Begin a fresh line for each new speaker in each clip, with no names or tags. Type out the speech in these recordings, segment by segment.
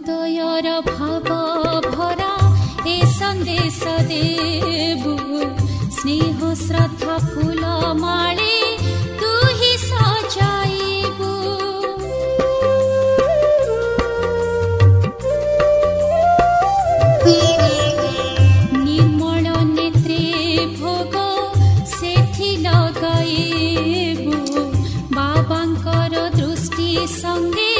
हृदयर भाव भरा ए संदेश देबु स्नेह श्रद्धा फूल माले तू ही सजाइबु निर्मल नेत्रे भोग सेथि लगाइबु बाबांकर दृष्टि संगे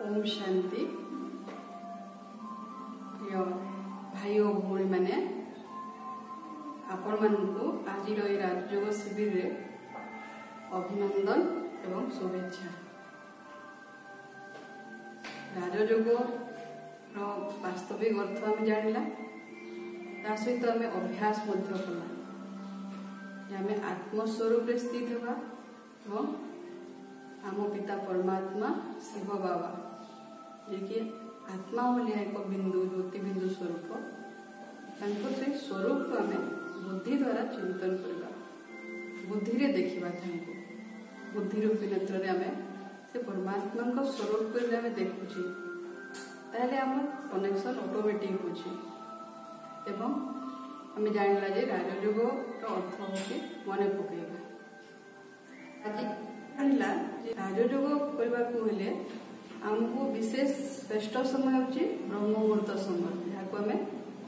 ओम शांति। प्रिय भाई और भौणी मैंने आपण मानू आज राजयोग शिविर रे अभिनंदन एवं शुभेच्छा। राजयोग वास्तविक अर्थ आम जानिला सहित आम अभ्यास कला आम आत्मस्वरूप स्थित होगा और आम पिता परमात्मा शिव बाबा जी आत्मा भाया एक बिंदु ज्योति बिंदु स्वरूप से स्वरूप को आम बुद्धि द्वारा चिंतन करवा बुद्धि रे देखा बुद्धि रूपी नेत्र आम से परमात्मा को स्वरूप को आम देखुचे ताहले आम कनेक्शन ऑटोमेटिक होचे आम जानला जे राजयोग अर्थ होची मन पकेबा जानला राजयोग करने को हेले आमको विशेष श्रेष्ठ समय होची ब्रह्म मुहूर्त समय जहाँ को आम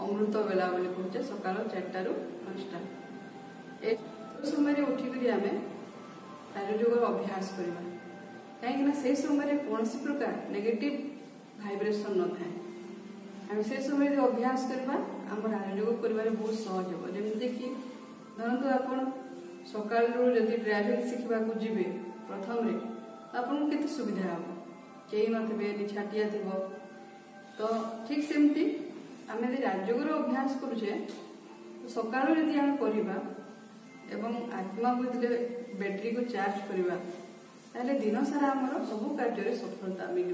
अमृत बेला बोली कहचे सकाल 4टा ରୁ 5टा ए समय उठिक आम राजयोग अभ्यास करवा कहीं से समय कौन प्रकार नेगेटिव भाइब्रेशन न था आम से समय अभ्यास करवा आम राजयोग कर बहुत सहज हो जमी कि धरतु आप सकाल ड्राइविंग शिखा जी प्रथम आपको केते सुविधा हम कई नथे निछाटिया थी तो ठीक सेमती आम यदि राजयोग अभ्यास करुचे सकाल यदि आम करवा एवं आत्मा को बैटेरी को चार्ज करवा ताहले दिन सारा आमर सब कार्य सफलता मिल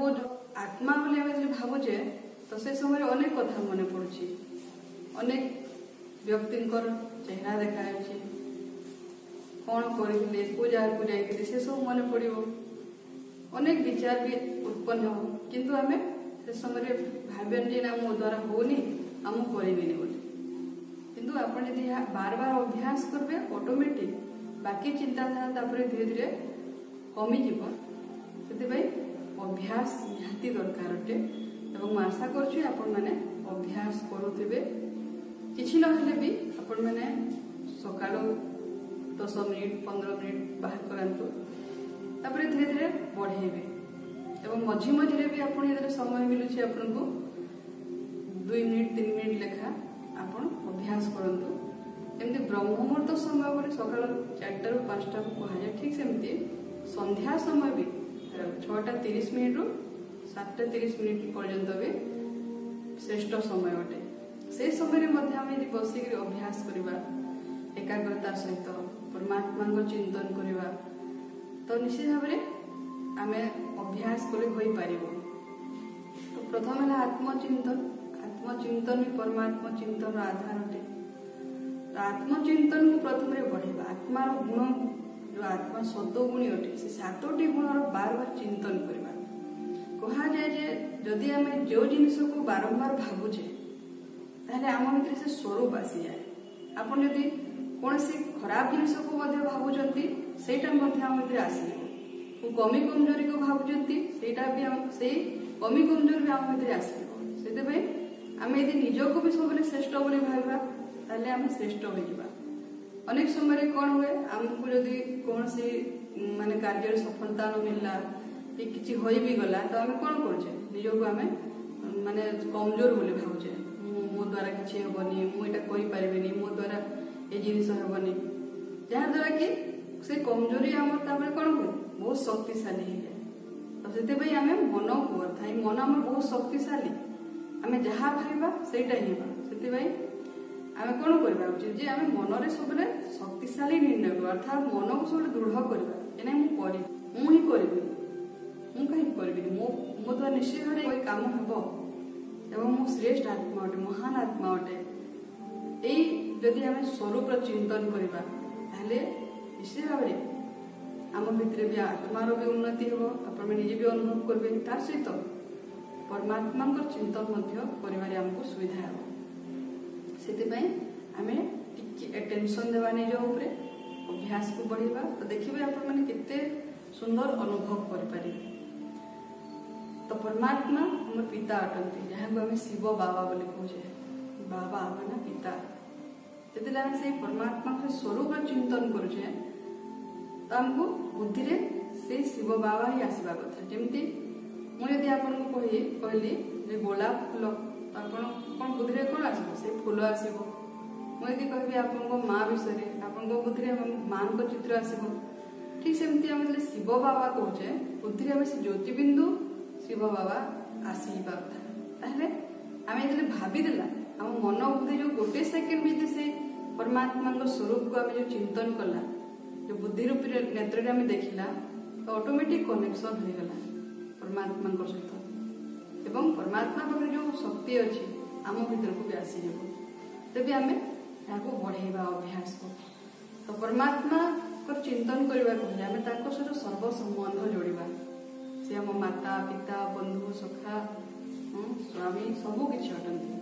बहुत आत्मा बोली आम भावुचे तो से समय अनेक कथा मन पड़ुची अनेक व्यक्ति चेहरा देखा कौन करते को जगह को जाइए से सब मन पड़ो अनेक विचार भी उत्पन्न हो किंतु आम से समय भावें जे मो द्वारा होनी आम करें बोली किंतु आप बार बार अभ्यास करेंगे ऑटोमेटिक बाकी चिंताधारा धीरे धीरे कमिज से अभ्यास निहाती दरकार अटे एवं आशा करुँच आपण मैंने अभ्यास करुवे किसी ना भी आपण मैंने सका 10 मिनिट 15 मिनिट बाहर करांतु तापर धीरे धीरे बढ़ेबे एवं मझी मझे भी आपण यदि समय मिलुछि आपन को 2 मिनिट 3 मिनिट लेखा आपण अभ्यास करंतु एमती ब्रह्म मुहूर्त समय बोले सकाल 4टा ରୁ 5टा को कहा जाए ठीक सेमती संध्या समय भी 6टा 30 मिनिट ରୁ 7:30 पर्यंत भी श्रेष्ठ समय अटे। से समय आम बसिक अभ्यास करवा एकाग्रता सहित परमात्मा चिंतन करवा तो निश्चित भाव में आम अभ्यास कले हो पार। तो प्रथम है आत्मचिंतन। आत्मचिंतन ही परमात्मा चिंतन आधार अटे। तो आत्मचिंतन को प्रथम बढ़ेगा। आत्मार गुण जो आत्मा 7 गुणी अटे से 7टी गुणर बार बार चिंतन करवा। कह जाए जे जदि आम जो जिनिस को बारंबार भावुचे ताहले आम भीतर से स्वरूप आसी जाए। आपन जदि कौन सी खराब जिनिस को भावुचंती सेटा आम भीतर आसी। कमी कमजोरी को भावुचंती सेटा भी से कमी कमजोरी भी आम भीतर आसी। से आम यदि निजको भी सब श्रेष्ठ बोली भाविबा ताहले आम श्रेष्ठ हो जावा। अनेक समय कौन हुए आमको जदि कौन सी माने कार्य सफलता न मिलला कि हो भी गला तो आम कौन करुचे निजको आम माने कमजोर बोली भावुचे। मो द्वारा किसी हेनी मुझे करें मो द्वारा ये जिनिस हेनी जहाद्वारा कि से कमजोरी आम कौन हुए बहुत शक्तिशाली हो जाए। तो से आम मन को अर्थात मन आम बहुत शक्तिशाली आम जहाँ भाइबा सेटा ही से आम कौन करवा उचित जे आम मन सब शक्तिशाली निर्णय कर अर्थात मन को सब दृढ़ करवा मुझे करी कहीं करी मो द्वारा निश्चित भाव कोई कम हम मो श्रेष्ठ आत्मा अटे महान आत्मा अटे। यही जदि आम स्वरूप चिंतन करवा निश्चित भाव आम भितर भी आत्मार भी उन्नति हम आपण निजे भी अनुभव करेंगे। तार सहित परमात्मा चिंतन करमको सुविधा हो। से आम टेंशन देवा निज अभ्यास को बढ़ेगा तो देखिए आपण मैंने केते सुंदर अनुभव करें। तो परमात्मा हम पिता अटंती जहाँ को आम शिव बाबा बोली कहे। बाबा माना पिता जिते आम से परमात्मा के स्वरूप चिंतन करुचे तो आमको बुद्धि से शिव बाबा ही आसवा कथा। जमती मुझे आपको कहली गोलाप फूल तो आप कौन बुद्धि कौन आसो से फूल आसो। मुझे कहि आप माँ विषय आप बुद्धि माँ को चित्र आसो। ठीक सेमती आम शिव बाबा कहे बुद्धि आम से ज्योतिबिंदु शिव बाबा आसवा कथा। आम ये भावीदेला आम मन बुद्धि जो गोटे सेकेंड भी से परमात्मा स्वरूप को आम जो चिंतन कला जो बुद्धि रूपी नेत्र आम देखला तो ऑटोमेटिक कनेक्शन हो गला परमात्मा सहित एवं परमात्मा पाखे जो शक्ति अच्छी आम भीतर को भी आसीज तेज आम यहाँ बढ़ेगा अभ्यास को। तो परमात्मा को चिंतन करने आम सहित सर्व संबंध जोड़ा से आम माता पिता बंधु सखा स्वामी सबकि अटंती।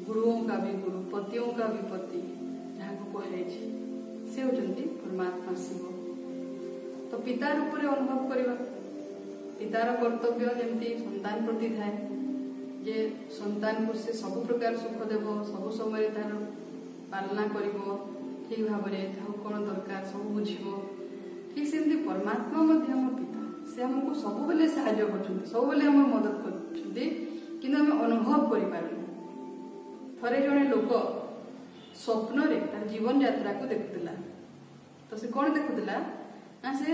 गुरुओं का भी गुरु पतियों का भी पति जहाँ को कहे से होती परमात्मा शिव। तो पिता रूप में अनुभव करवा पितार कर्तव्य जमती संतान प्रति थाए जे संतान को से सब प्रकार सुख देव सब समय तार पालना कर ठीक भाव में कौन दरकार सब बुझ ठीक सेमती परमात्मा हम पिता से आमको सब बेले साहाय्य कर सब बेले आम मदद कर अनुभव कर। थरे जड़े लोक स्वप्न रे तार जीवन यात्रा को देखुला तो से कौन देखुला ना से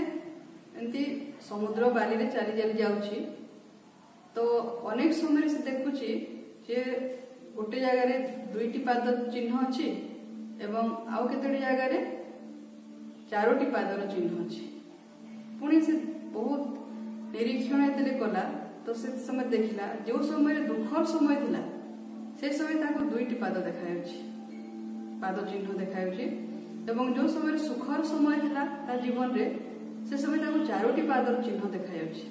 एमती समुद्र बाली रे चली चली जाउची तो अनेक समय से देखुची जे गोटे जगह रे 2टी पाद चिन्ह अच्छी एवं आउ केतोटी जगह रे 4टी पादर चिन्ह अच्छी। पुणी से बहुत निरीक्षण ये कला तो से समय देखला जो समय दुखर समय थिला से समय ताको 2टी पाद देखाउची पाद चिन्ह देखाउची एवं जो समय सुखर समय थिला ता जीवन रे से समय ताको 4टी पादर चिन्ह देखाउची।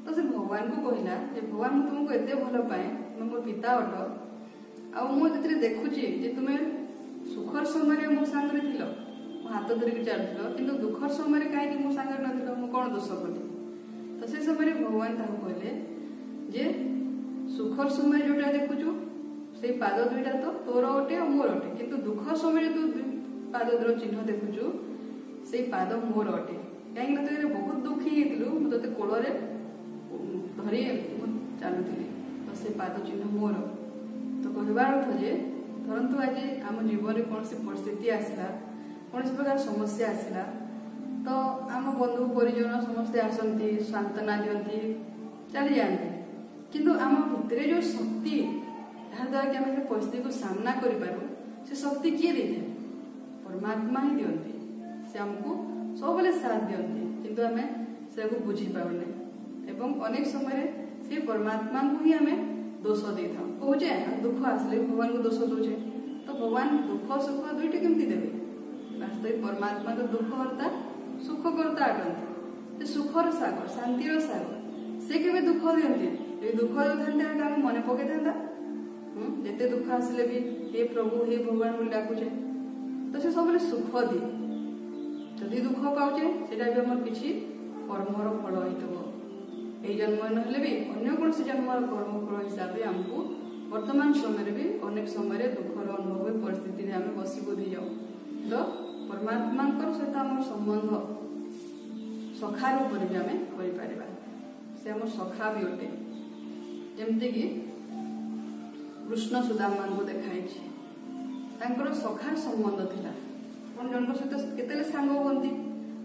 तो से भगवान को कहला जे भगवान तुमको एते भल पाए तुम मोर पिता अट आ मुझे देखुची जे तुमे सुखर समय मो सांगे थिल मो हाथ धरिक चलुल कि दुखर समय कहीं मो सांगे नथिल मु कौन दोष कली। तो से समय भगवान ताको कहले जे सुखर समय जोटा देखुचु से पाद 2टा तो तोर अटे और मोर अटे किंतु दुखर समय तू पाद चिन्ह देखुचु से पाद मोर अटे कहीं तो बहुत दुखी होती मुझे कोल धरी चलुली तो से पाद चिन्ह मोर। तो कहबार अर्थ जे धरतु आज आम जीवन कौन परिस्थिति आसला कौन प्रकार समस्या आसला तो आम बंधु परिजन समस्ते आसती सांत्वना दिखती चली जाती किंतु आम भितर जो शक्ति जहाद्वारा कि आम परिस्थिति को सामना करूँ से शक्ति किए दे परमात्मा ही दिखती से आमको सब साथ दिखती किंतु आम से बुझीपारे एवं अनेक समय से परमात्मा को ही आम दोष दे था कहे दुख आसले भगवान को दोष दौचे तो भगवान दुख सुख दुईटी केमती देवे वास्तविक परमात्मा तो दुखकर्ता सुखकर्ता अटंती सुखर सागर शांतिर सागर से केवे दुख दिखती दुख देता मन पकई था जिते दुख आसले भी हे प्रभु हे भगवान बोली डाकुचे तो से सब सुख दिए जदि दुख पाचे सेटा भी आम किसी कर्मर फल होइतबो ए जन्म नहले भी अन्य कौन जन्मर कर्म फल हिसाब से आमको वर्तमान समय भी अनेक समय दुखर अनुभव परिस्थिति आम बसी बुझी जाऊ तो परमात्मा सहित आम संबंध सखा रूप भी आम कर से आम सखा भी अटे जमती कि कृष्ण सुदामा को देखाई सखा संबंध थिला अपन जन सहित केते सांग होती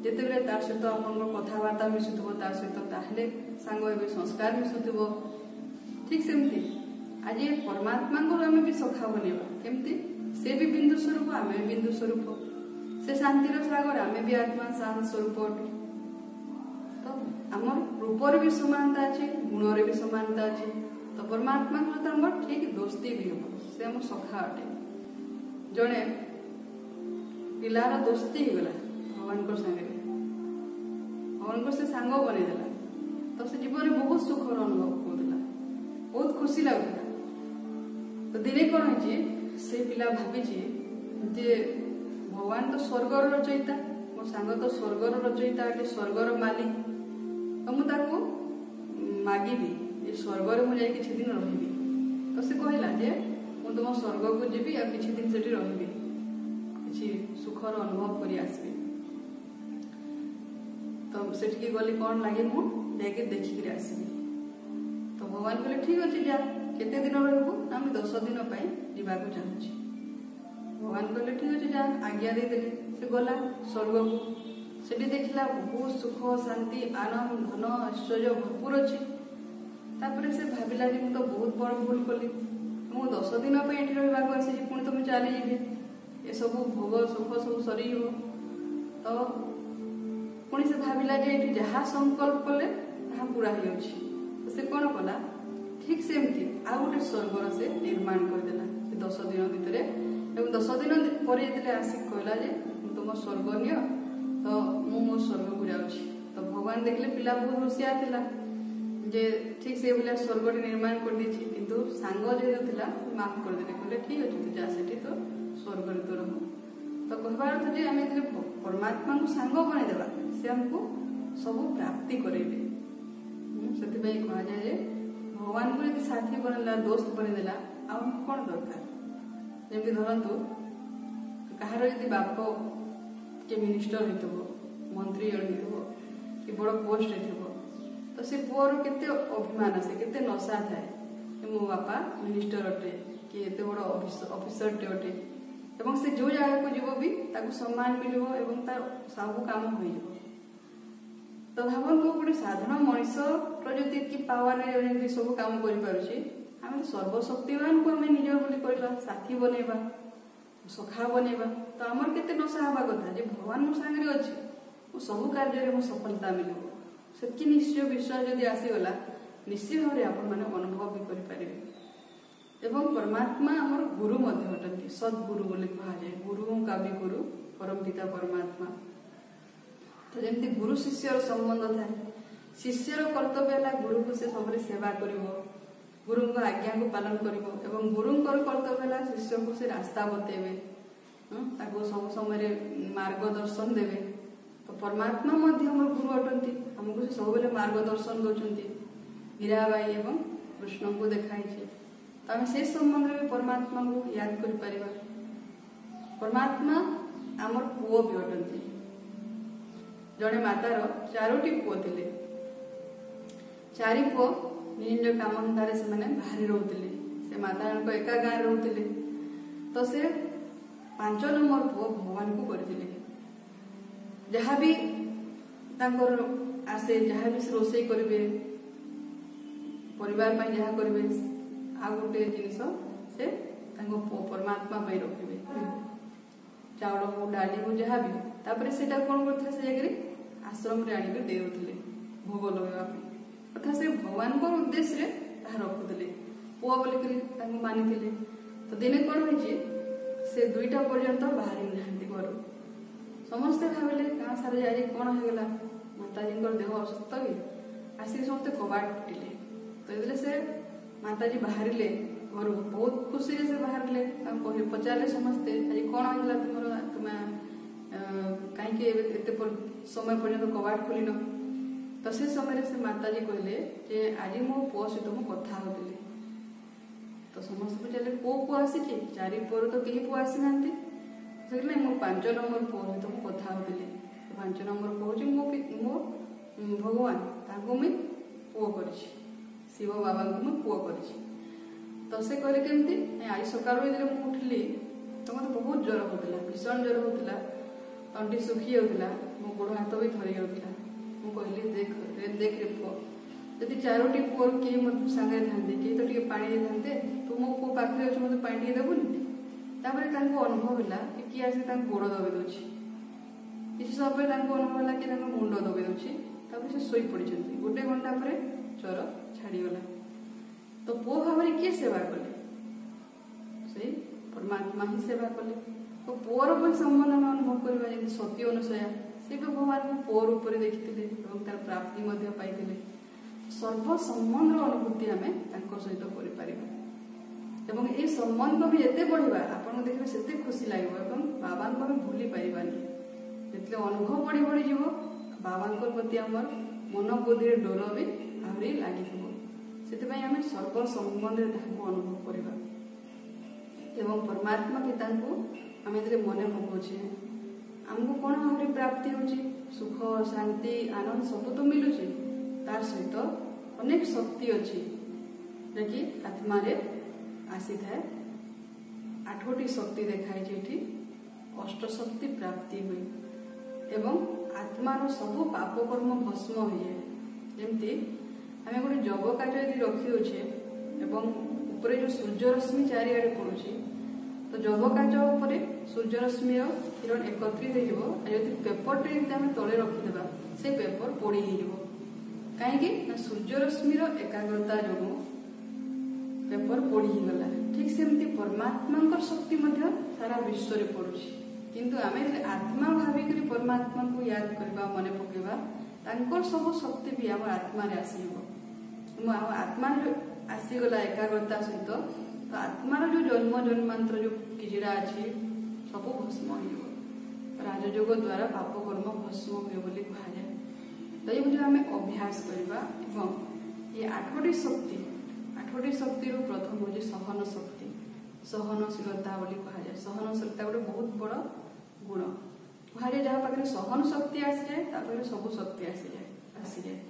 जिते तार सहित आप कथबार्ता मिशुव तार सहित ताहले सांग हे संस्कार मिशुव ठीक सेमती आज परमात्मा को आम भी सखा बनवा केमती से भी बिंदु स्वरूप आम भी बिंदु स्वरूप से शांतिर सागर आम भी आत्मा शांत स्वरूप अटू तो आम रूपर भी समानता अच्छे गुणर भी समानता अच्छे तो परमात्मा सहित आम ठीक दोस्ती भी हम से आम सखा अटे जड़े पिलार दोस्ती होगला भगवान को सांगे भगवान को से सांग बनईदेला तो से जीवन में बहुत सुखर अनुभव करूला बहुत खुशी लगुला तो दिने कौन है से पिला भावी जे भगवान तो स्वर्गर रचयिता मो सांग तो स्वर्गर रचयिता अटे स्वर्गर मालिक तो मुझे मागिबी ये स्वर्गर मुझे किसी दिन रही तो से कहला जे मु तुम स्वर्ग को जीवी आ किसी दिन से रही किसी सुखर अनुभव करी आसबी तो से गली कौन लगे मुझे देखिक आसबी तो भगवान कहले ठीक अच्छे जा केते दिन रहबू आम 10 दिन जावाक चाहूँ भगवान कहले ठीक अच्छे जा आज्ञा देदेले से गला स्वर्ग को सेठी देखला बहुत सुख शांति आनंद धन ऐश्वर्य भरपूर अच्छे तापर से भाविला कि तो बहुत बड़ भूल कली मु 10 दिन ये रहा आसी पुणी तो मुझे चली ये सब भोग सुख सब सरी तो पुणी से भाविला जहाँ संकल्प कले पूरा हो से कौन कला ठीक सेमती आ गोटे स्वर्गर से निर्माण करदेला 10 दिन भितर 10 दिन पर आसिक कहला तुम स्वर्ग नि तो मो स्वर्ग को जाऊँ तो भगवान देखले पिला बहुत रुषिया थिला जे ठीक से भाया स्वर्ग निर्माण कर दी किंतु सांग जेहतु था माफ करदे कहले ठीक अच्छे तू जा से तो स्वर्ग तो रह तो कहबार अर्थ जे आम परमात्मा को सांग बनईदेवा से आमको सब प्राप्ति करेबे से कह जाए भगवान को यदि साथी बनला दोस्त बनईदेला आ कौन दरकार जमी धरतु कहार यदि बाप के मिनिस्टर हो मंत्री हो कि बड़ पोस्ट हो तो से पुअर केते अभिमान आसे केते नशा थाए कि मो बापा मिनिस्टर अटे कि एते बड़ ऑफिसर टे अटे एवं से जो जगह को जीव भी ताकू सम्मान मिल तार सब काम हो तो भावन को गोटे साधारण मनुष्य जो पावर सब काम कर सर्वशक्तिमान को आम निज बोली साथी बनवा सखा बनवा तो आमर केते नशा हवा कथा जे भगवान मो सांगे अच्छे सब कार्य में सफलता मिल से निश्चय विश्वास जदि आसीगला निश्चित भाव आपण मैंने अनुभव भी करें एवं परमात्मा आमर गुरु अटंती सद्गुरु बोली कहुए गुरु का भी गुरु परम पिता परमात्मा तो जमी गुरु शिष्यर संबंध थाए शिष्यर कर्तव्य है गुरु को से सब सेवा कर गुरु आज्ञा को पालन कर गुरु कर्तव्य है शिष्य को से रास्ता बतेबे सब समय मार्गदर्शन देवे तो परमात्मा गुरु अटंती हमको से सब मार्गदर्शन दौरान मीराबाई एवं कृष्ण को देखाई तो आम से संबंध में परमात्मा को याद कर परमात्मा आमर पुओ भी अटंती जड़े मातार 4टी पुओ थे 4 पुओ निज काम धंधारे से बाहरी रोते से माता एका गाँव रोते तो से 5 नंबर पुओ भगवान को करते जहाँ भी आसे जहाँ भी रोषे करेंगे परिवार ପାଇଁ ଯାହା କରିବେ ଆଉ ଗୋଟେ ଜିନିଷ ସେ ତାଙ୍କ परमात्मा ପାଇଁ ରଖିବେ चाउल हो डाली हो जहाँ भी तापर सेटा कौन करते से जगह आश्रम रे आनिक देउथिले भोग लगेवा अर्थात से भगवान को उद्देश्य रे रखुले पुआ बोलिक मानी तो दिने कौन हो से 2टा पर्यंत बाहरी नाहंती घर समस्ते भाविले गाँ सारे जाए कौन होगला माताजी देह असुस्थ कि आसिक समस्ते कबाट फुटिले तो ये से माताजी बाहर घर बहुत खुशी से बाहर पचारे समस्ते आज कौन होगा तुम तुम्हें कहीं समय पर्यंत कबाट खोलिन तो से समय से माताजी कहले जे आज मो पुओ सहित मु कथा होतिले तो समस्त पचारे को पुओ आसी 4 पुओ तो कहीं पुओ आसी नांती से नहीं मो 5 नंबर पुओ सहित मु कथा होतिले 5 नंबर कहूँ मो भगवान ताको मुई पुओ करिछि शिव बाबा को मुई पुओ करिछि तो से कहले केमती आज सकाळ इधर मु उठली तो मत बहुत ज्वर होतला भीषण ज्वर होतला तंटी सुखी होतला मो गोड़ हाथ भी थरी होतला मु कहली देख रे पुओ यदि 4टी पुओ के मत संगे थांते के तो टिके पानी दे थांते तू मो को पाखरे अछि मते पानी दे देबुनी तापर तांको अनुभव होला कि की आसे तांको गोड़ दबे दोछि किसी समय तांको अनुभव होला कि तांको मुंड दबे दोछि तापर से सोई पड़ी छथि गोटे घंटा परे ज्वर छाड़ी गला तो पुओ भाव किए सेवा कले से परमात्मा ही सेवा कले तो पुओर पर संबंध में अनुभव करवा जैसे सत्य अनुसया से भी भगवान को पुओ रूप में देखिथिले एवं तार प्राप्ति मध्य पाइथिले सर्व संबंध अनुभूति आमे तांको सहित करि परिबा एवं ए संबंध भी एते बढ़िबा आपन देखबे सेते खुशी लागबो एवं बाबा को हम भूली परिबानी जेतले अनुभव बढ़ी बढ़ी जीवो बाबा को प्रति हमर मन बुद्धि डोर भी आहुरी लागिथिबो सेते आम सर्व संबंध अनुभव करवा एवं परमात्मा पिता को आम मन पकाचे आमको कौन भाव प्राप्ति होची सुख शांति आनंद सब तो मिलूचे तार सहित अनेक शक्ति अच्छी कि आत्मा रे आसी थाए 8टी शक्ति देखाई अष्ट शक्ति प्राप्ति हुए एवं आत्मार सब पाप कर्म भस्म हो जाए जमती आम गोटे जब कार्य यदि रखी दे ऊपर जो सूर्य रश्मि चारिआडे पड़ुछि तो जब कार्य सूर्य रश्मि किरण एकत्रित होती पेपर टे तले रखीदे से पेपर पोड़ी हो कहीं सूर्य रश्मि एकाग्रता जो पेपर पोड़ी गला ठीक सेमती परमात्मा शक्ति सारा विश्व में पड़ुछि किंतु आम आत्मा भाविक परमात्मा को याद करवा मन पकेबा सब शक्ति भी आम आत्मा आसब आत्मा आसीगला एकाग्रता सहित तो आत्मार जो जन्म जन्मांतर जो किजिड़ा अच्छी सब भस्म हो राजयोग द्वारा पाप कर्म भस्म हुए बोली कहुए तो ये आम अभ्यास करवा ये 8टी शक्ति प्रथम हूँ सहन शक्ति सहनशीलता बोली कहुए सहनशीलता गोटे बहुत बड़ गुण कहुए जहाँ पाखे सहन शक्ति आसी जाए सब शक्ति आसी जाए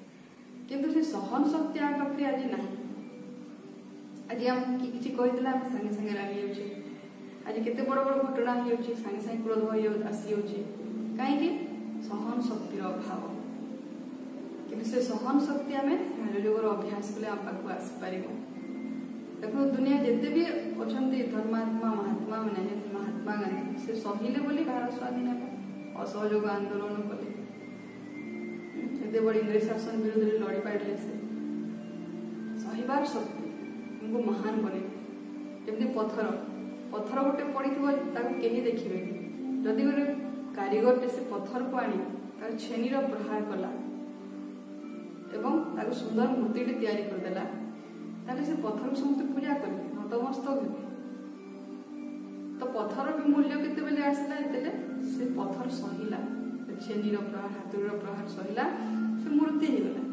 किंतु से सहन शक्ति आम पाखे आज ना आज आम कि कहीदेला सागे सागे रागी जाऊे आज केते बड़ बड़ घटना हो सागे सागे क्रोध आसी कहीं सहन शक्तिर अभाव कि से सहन शक्ति आम राजयोगर अभ्यास कले आम पाक आसपार देखो दुनिया जिते भी अच्छा धर्मात्मा महात्मा मैंने महात्मा गांधी से सहिले बोली भारत स्वाधीन असहयोग आंदोलन कले एते बड़ इंग्रेज शासन विरुद्ध लड़ी पारे से सहिबार शक्ति उनको महान बने जमी पत्थर गोटे पड़ी कहीं देखिए जदि गोटे कारीगर से पत्थर को आनी तार छेनीर प्रहार कला एवं सुंदर मूर्ति तैयारी करदेला ताले से पत्थर को समस्त पूजा करेंगे नतमस्तक हेबे तो पत्थर भी मूल्य केते बेले आसला एतेले से पत्थर सहिला छेनीर प्रहार हाथुर प्रहार सहिला से मूर्ति हेगला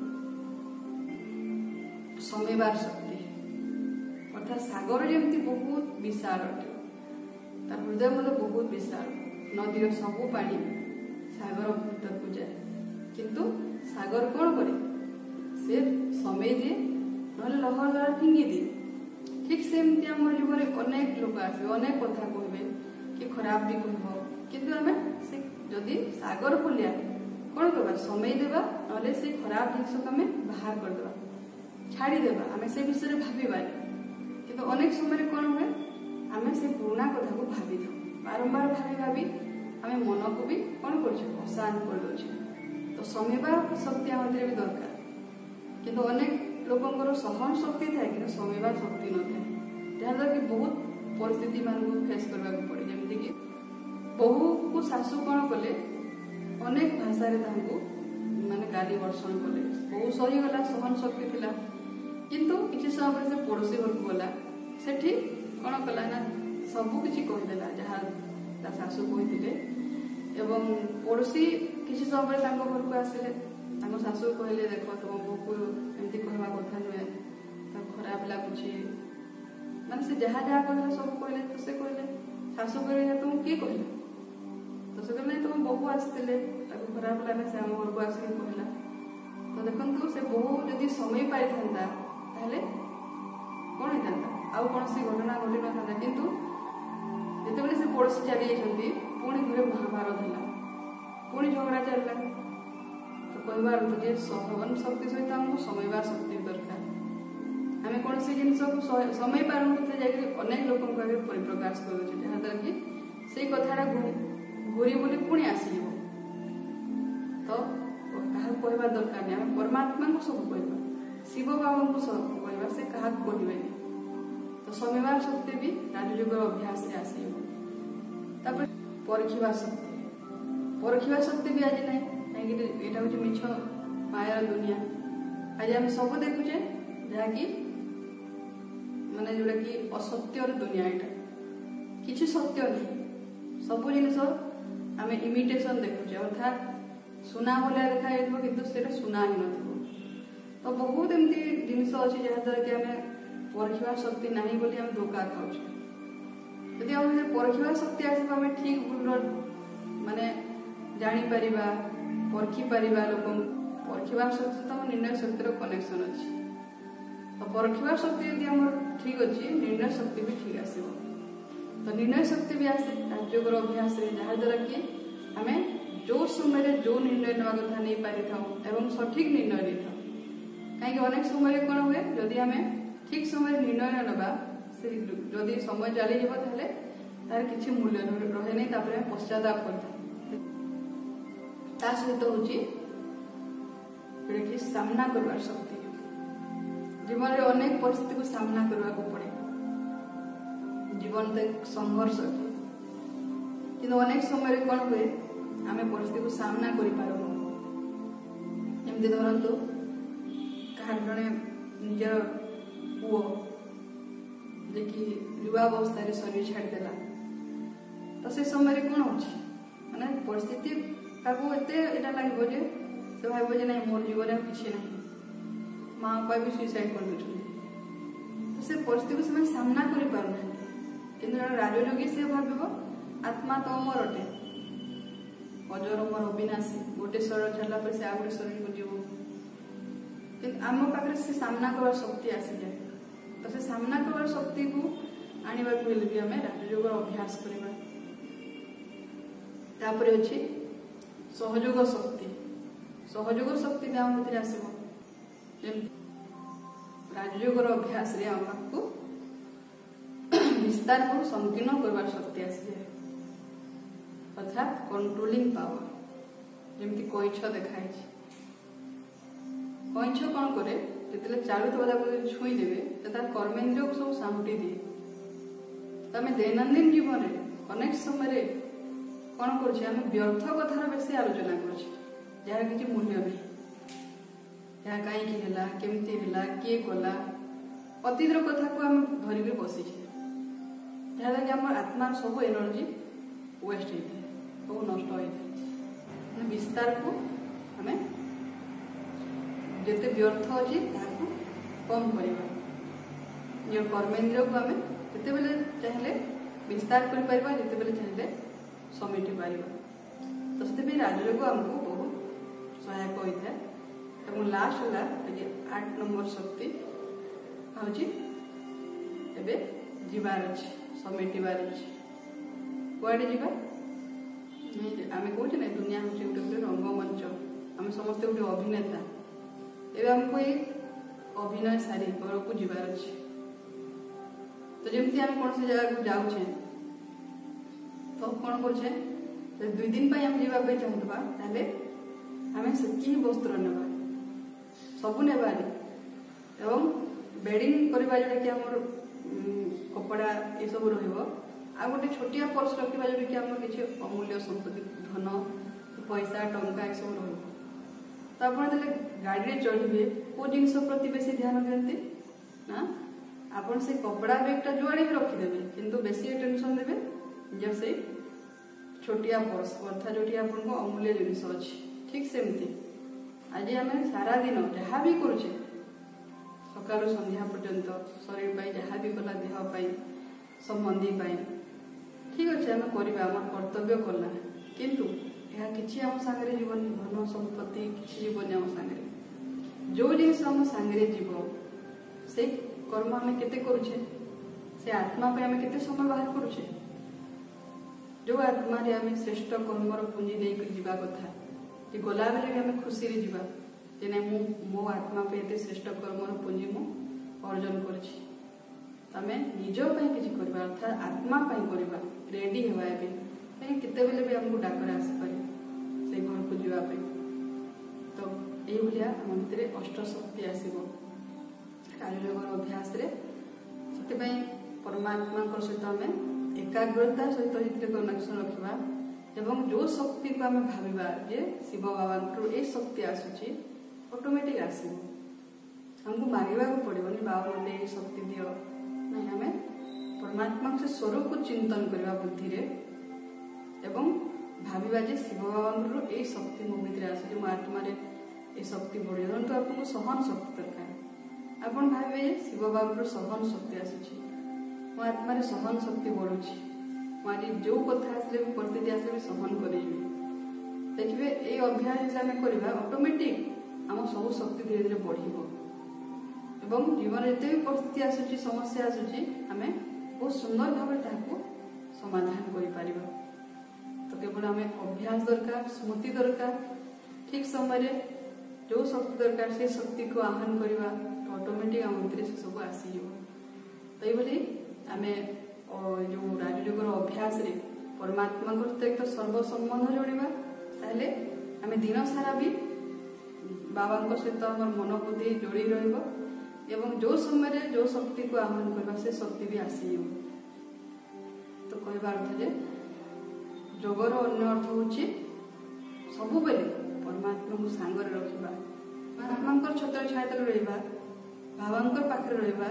समेबार शक्ति अर्थात सागर जमी बहुत विशाल अटे तार हृदय बहुत विशाल नदीर सब पानी सागर भीतर को जाए किंतु सागर कौन करे से समय दिए ना लहर द्वारा फिंगी दिए ठीक सेमती आम जुगे अनेक लोग आसवे अनेक कथा कहे कि खराब भी कह किंतु आम से जदि सागर खोलिया कौन करवा समय देवा ना से खराब जिनस को आम बाहर करदे छाड़देवा आम से विषय भावानी कि अनेक समय कौन हुए आम से पुराणा कथा को भावी था बारंबार भावी भावी आम मन को भी कौन कर अशांत कर दे तो शमीवा शक्ति आम भी दरकार किंतु अनेक लोकंर सहन शक्ति थाए कि शमीवा शक्ति न था जहाँद्वारा कि बहुत परिस्थिति मान फेस करने को पड़े जमीक बहु को शाशु कौन कले अनेक भाषा माने गाली वर्षण कले बहु सहीगला सहन शक्ति थिला किंतु किसी समय से पड़ोशी घर को गला सेठी कौन कला ना सबू किसी कहीदेला जहाँ शाशु कही एवं पड़ोशी किसी समय घर को आसिले शाशु कहले देख तुम बो को एमती कहवा कथा नुहे खराब लगुच माने से जहाँ जहाँ कहला सब कहले तो से कहले शाशु कहले तुम किए कहला तो से कहले तुम बहु आसते खराब लगे से आम घर को आसिक कहला तो देखो से बहु जदि समय पाई था कौन होता आउ कौन सी घटना घटी न था किंतु जिते से पड़ोशी चली जाती पुणी घरे महाभारत है पुणी झगड़ा चलला तो कहबार जे सहन शक्ति सहित आमको समयवा शक्ति दरकार आम कौन सी जिन को समय पार अनेक लोक परिप्रकाश कर जहाँद्वारा कि से कथा घूरी बुली पुणी आसो तो क्या कहवा दरकार नहीं आम परमात्मा को सब कह शिव बाबा को सब कह से क्या कहे तो शमीवा शक्ति भी राजयोग अभ्यास से आसो परखिवा शक्ति भी आज ना कहीं यहाँ हूँ मिछ मायार दुनिया आज आम सब देखुचे जहाँकि माने जोड़ा कि असत्यर दुनिया यहाँ किसी सत्य नहीं सब जिन आम इमिटेशन देखुचे अर्थात सुना भाया देखा कि सुना ही न तो बहुत एमती जिनस अच्छी जहाँद्वारा कि आम परखिवा शक्ति ना बोली आम धोखा खाऊ यदि आम परखिवा शक्ति आसो आम ठीक भूल माने जापर परखिपर लोक परखिवा शक्ति तो निर्णय शक्तिर कनेक्शन अच्छी तो परखिवा शक्ति यदि आम ठीक अच्छी निर्णय शक्ति भी ठीक आसो तो निर्णय शक्ति भी आसे राजयोग अभ्यास जहाँद्वारा कि आम जो समय जो निर्णय ना कथा नहीं पारि था एवं सठिक निर्णय नहीं था कहीं अनेक समय कौन हुए जदि आम ठीक समय निर्णय न नवा जदि समय चली तार किसी मूल्य रहे नहीं पश्चाताप करता सहित हूँ कि सामना करवार शक्ति जीवन में अनेक परिस्थिति को सामना करने को पड़े जीवन तो एक संघर्ष कि अनेक समय कौन हुए आम परिस्थिति को सामना करमती धरतु कहार जड़े निजर पुओ जे कि युवावस्था शरीर छाड़देला तो से समय कौन हो माने परिस्थिति लगे से भाव जे नहीं मोर जीवन में किसी ना माँ बापा भी सुइसाइड कर तो से परिस्थिति को सामना कर राजयोगी से भाव आत्मा तो अमर अटे अजर अमर अविनाशी गोटे शरीर छाड़ा पर से आ गए शरीर को जीव आम पाखे से सामना करवार शक्ति आसी जाए तो से सामना करवार शक्ति को आने भी आम राजयोग अभ्यास करवा तापर अच्छी सहयोग शक्ति आम भर आसो राजयोग अभ्यास को विस्तार को संकीर्ण करवार शक्ति आसी जाए अर्थात कंट्रोलिंग पावर जमी कईछ देखाई कईछ कौन करे जो चालू छुई देवे तो तार कर्मेन्द्रिय को सब सामुटी दिए तो आम दैनंदिन जीवन में अनेक समय कौन कर व्यर्थ कथार बेसी आलोचना कर किसी मूल्य नहीं यहाँ कहीं केमती किए कला अतीतर कथा को आम धरिक बसी जहाँद्वारा कि आम आत्मार सब एनर्जी वेस्ट होता है सब नष्ट होता है विस्तार को आम जिते व्यर्थ अच्छी कम करवा निज कर्मेन्द्रिय को आम जिते चाहिए विस्तार कर जिते चाहिए समेटि पार तो से राजयोग आमको बहुत सहायक होता है और लास्ट है 8 नंबर शक्ति हूँ जीवार अच्छे समेटार अच्छे कड़े जा आम कहे ना दुनिया हूँ गोटे गोटे रंगमंच आम समस्ते गोटे अभिनेता एवं आमको ये अभिनय सारी घर को जीवार अच्छे। तो जमती आम कौन जगह को जाऊे तो कौन करे 2 दिन आम जावाई चाहूबा ताले आम से वस्त्र नेबा सबू नेबारी एवं बेडिंग करवा जोटा कि आम कपड़ा ये सब रहिबो आ गोटे छोटिया पर्स रखा जोटा कि आम किसी अमूल्य संपत्ति धन पैसा टंका ये सब रहिबो। तो आप गाड़ी में चढ़े कौ जिन प्रति बेसी ध्यान दिखती ना आपन से कपड़ा बैगटा जुआड़े भी रखीदे किंतु बेसी टेंशन देवे जो से छोटिया पर्स अर्थात जो आपको अमूल्य जिनिस अच्छी ठीक सेमती आज आम सारा दिन जहाँ भी करुचे सकाल संध्या पर्यंत शरीर पर जहाँ भी कला देह संबंधी ठीक अच्छे आम करवा कर्तव्य कला किंतु यह किसी आम सांगे जीवन धन संपत्ति किसी जीवन आम सांगे जो जिन आम सांगे जीव से कर्म आम केते करुचे से आत्मा पे आम केते समय बाहर करुचे जो आत्मा रे आम श्रेष्ठ कर्मर पुंजी लेकर जीवा कथा कि गला बेले भी आम खुशी रे जीवा जे नहीं मो आत्मा पे एते श्रेष्ठ कर्मर पुंजी मु अर्जन करछि तमे निज पई किछि करबा अर्थात आत्मा पई करबा रेडी हेबा एबे कहीं केते बेले भी हमको डाकर आसी पारे से घर को जीवा पे। तो ये भलिया हम भितर अष्ट शक्ति आसीबो राजयोगर अभ्यास रे से परमात्मा सहित आम एकाग्रता सहित कनेक्शन रखा एवं जो शक्ति को आम भाविबा जे शिव बाबा ये शक्ति आसूची ऑटोमेटिक आसो हमको मांगवा को पड़ोनी बाबा मत ये शक्ति दियो नहीं आम परमात्मा से स्वरूप को चिंतन करवा बुद्धि रे एवं भाविबा जे शिव बाबा ये शक्ति मो भीतर आसूची मो आत्मा रे ये शक्ति बढ़ी तो आपको सहन शक्ति दरकार आपन भावे शिव बाबा सहन शक्ति आसूची मो आत्मा रे सहन शक्ति बढ़ुची आज जो कथा आसले भी परिस्थिति आसले भी सहन करें देखिए ये अभ्यास आम करवा ऑटोमेटिक आम सब शक्ति धीरे धीरे बढ़ एवं जीवन जिते भी परिस्थिति आसूची समस्या आसूची आम बहुत सुंदर भाव समाधान कर तो केवल आम अभ्यास दरकार स्मृति दरकार ठीक समय जो शक्ति दरकार से शक्ति को आह्वान करवा तो ऑटोमेटिक आम भीतर से सब आसीज तो ये आम जो राजयोगर अभ्यास रे परमात्मा सहित सर्वसंबंध जोड़वा ताहले आम दिन सारा भी बाबा सहित आम मन बुद्धि जोड़ी रहिबो एवं जो समय जो शक्ति को आह्वान करवा से शक्ति भी आसी तो कहबार अर्थ जे जोगर अन्य अर्थ होची सबु बेले परमात्मा को सांगरे रखिबा परमात्मा छत्र छाया तले रहिबा बाबा पाखरे रहिबा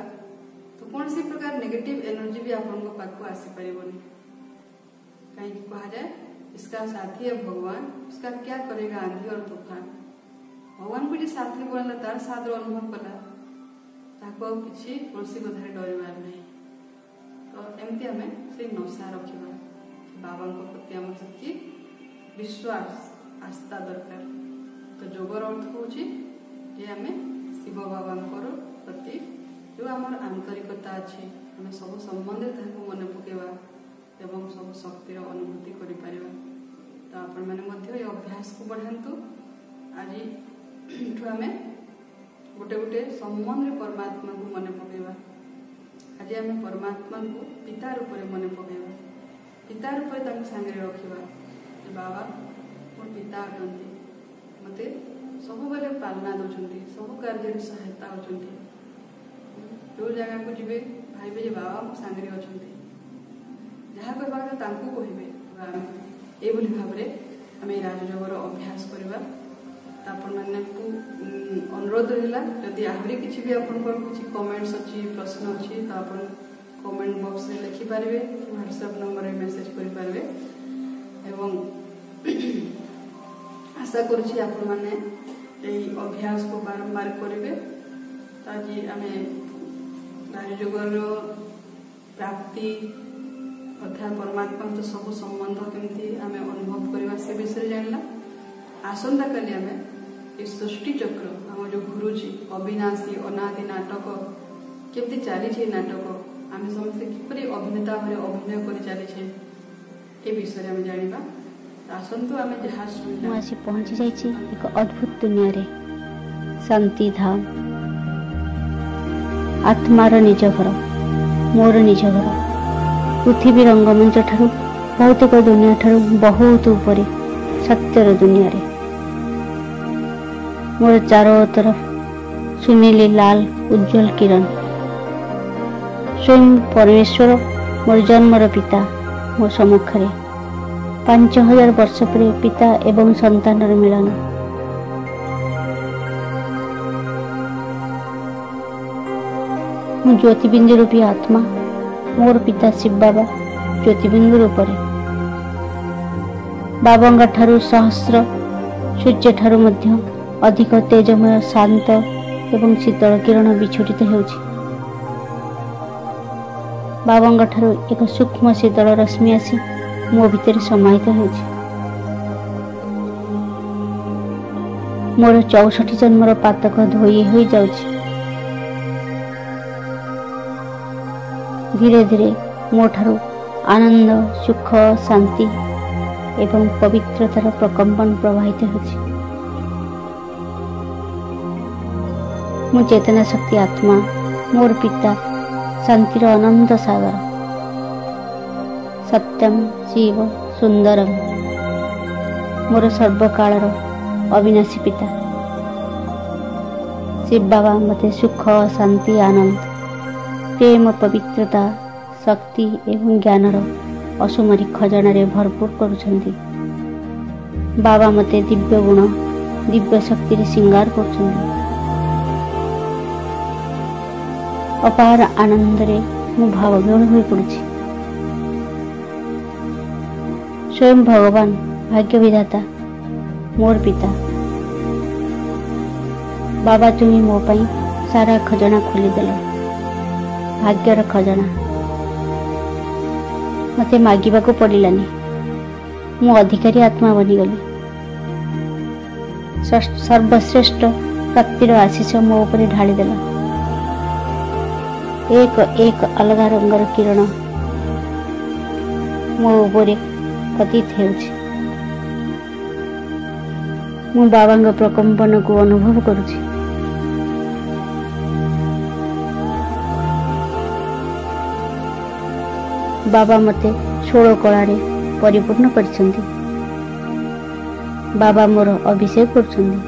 तो कौन सी प्रकार नेगेटिव एनर्जी भी आपको पाखु आसी परिबनी कहीं कहा जाए इसका साथी है भगवान इसका क्या करेगा आंधी और तूफान भगवान को जो साथी बोला तार साथ अनुभव कला ताको किसी कौन कथार डरबार नहीं तो एमती आम से नशा रखा बाबा प्रति आम से विश्वास आस्था दरकार तो जोगर अर्थ हूँ आम शिव बाबा प्रति जो आमर आंतरिकता अच्छी आम सब संबंधित मन पकेवा एवं सब शक्तिर अनुभूति करें तो आपण मैंने अभ्यास को बढ़ातु आज आम गोटे गोटे संबंध परमात्मा को मन पकेवा आज आम परमात्मा को पिता रूप में मन पकेवा पिता रूप में सांगे रखा बाबा मोर पिता अटंती मत सब बेले पालना दौरान सब कार्य सहायता होती जो जगह को जी भाई बाबा मो सांगे अच्छा जहाँ कहवा कहे ये भाव आम राजयोगर अभ्यास करवा आपण मानक अनुरोध रहा जदि आहरी किसी भी किसी कमेंट्स अच्छी प्रश्न अच्छी तो आप कमेंट बॉक्स में लिखिपारे व्हाट्सएप नंबर में मेसेज करें एवं आशा करुँची आपण मैंने अभ्यास को बारंबार करेंगे तो आज आम राजयोगर प्राप्ति अर्थात परमात्मा तो सब संबंध केमती आम अनुभव करवा से विषय जानला आसंता काली आम ये सृष्टि चक्र आम जो घुरुची अविनाशी अनादि नाटक केमती चली नाटक आम समस्ते किपरि अभिनेता भाव अभिनय कर चली ए विषय आम जाना आसतु आम जहाँ
पहुंची जाइए एक अद्भुत दुनिया रे शांति धाम आत्मार निज घर, मोर निज घर, पृथ्वी रंगमंच ठारू भौतिक दुनिया ठारू बहुत ऊपर सत्यर दुनिया रे मोर चारों तरफ सुनीली लाल उज्जवल किरण। स्वयं परमेश्वर मोर जन्मर पिता मो सम्मुखें 5000 वर्ष पर पिता एवं संतानर मिलन। मु ज्योतिबिंदु रूपी आत्मा मोर पिता शिव बाबा ज्योतिबिंदु रूप बाबा ठारू सहस्र सूर्य ठारू मध्य अधिक तेजमय शांत एवं शीतल किरण विछुटित होउछि। बाबा ठारू एक सूक्ष्म शीतल रश्मि आसी मो भितर समाहित होउछि। मोर 64 जन्मर पातक धोई हो जाउछि। धीरे धीरे मो ठारू आनंद सुख शांति एवं पवित्रतार प्रकंपन प्रवाहित होछि। मो चेतना शक्ति आत्मा मोर पिता शांतिर अनंत सागर सत्यम शिव सुंदरम मोर सर्वकालर अविनाशी पिता शिव बाबा मते सुख शांति आनंद प्रेम पवित्रता शक्ति एवं ज्ञानर असुमरी खजाना रे भरपूर करुछंती। बाबा मते दिव्य गुण दिव्य शक्ति रे श्रृंगार करुछंती। अपार आनंद रे मु भावविहूण होई पड़ुछि। स्वयं भगवान भाग्य विधाता मोर पिता बाबा तुमी मो पई सारा खजाना खोली देल। भाग्यर खजाना मते मागिबा को पड़िलानी। मु अधिकारी आत्मा बनिगली। सर्वश्रेष्ठ प्राप्तिर आशीष मो उपरे ढाली देला। एक एक अलग रंगर किरण मो उपरे पतित हेउछि। मु बाबांग प्रकंपन को अनुभव करुछि। बाबा मते 16 कलारे परिपूर्ण करछंती। बाबा मोर अभिषेक करछंती।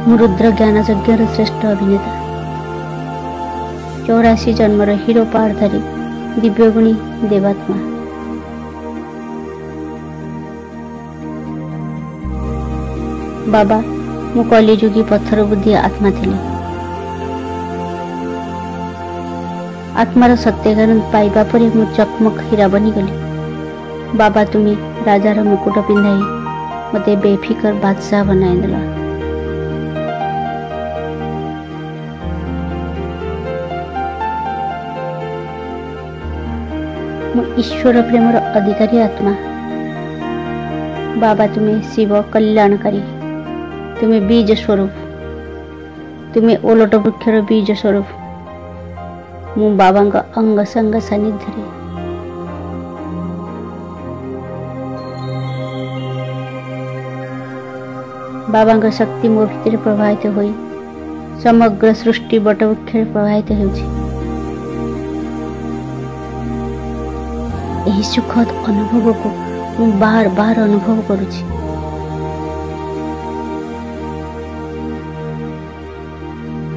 मु रुद्र ज्ञान यज्ञर श्रेष्ठ अभिनेता 84 जन्मर हीरो पारधारी दिव्यगुणी देवात्मा। बाबा मु कलिजुगी पत्थर बुद्धि आत्मा थिले। आत्मार सत्य ज्ञान पाइबा परे मु चकमक हीरा बनिगली। बाबा तुमी राजार मुकुट पिंधाई मते बेफिकर बादशाह बनाई देला। मु ईश्वर प्रेमर अधिकारी आत्मा। बाबा तुम्हें शिव कल्याणकारी। तुम्हें बीज स्वरूप। तुम्हें ओलट वृक्षर बीज स्वरूप। मु बाबा अंग संग सानिध्य बाबा शक्ति मो भितर प्रवाहित होई समग्र सृष्टि बटवृक्ष प्रवाहित होउछि। एही सुखद अनुभव को मु बार बार अनुभव करुछि।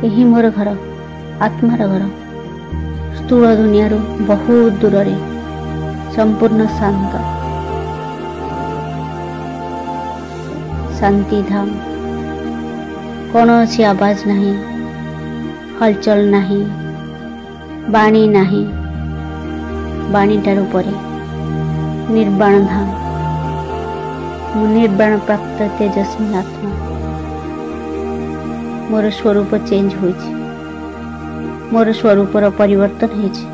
एही मोर घर आत्मार घर स्थूल दुनिया बहुत दूर रे संपूर्ण शांत शांति धाम। कौनसी आवाज नहीं, हलचल नहीं, बाणी नहीं। बाणी ठारू परे निर्वाण धाम। मु निर्वाण प्राप्त तेजस्वी आत्मा। मोर स्वरूप चेंज होइछि। मोर स्वरूपर परिवर्तन होइछि।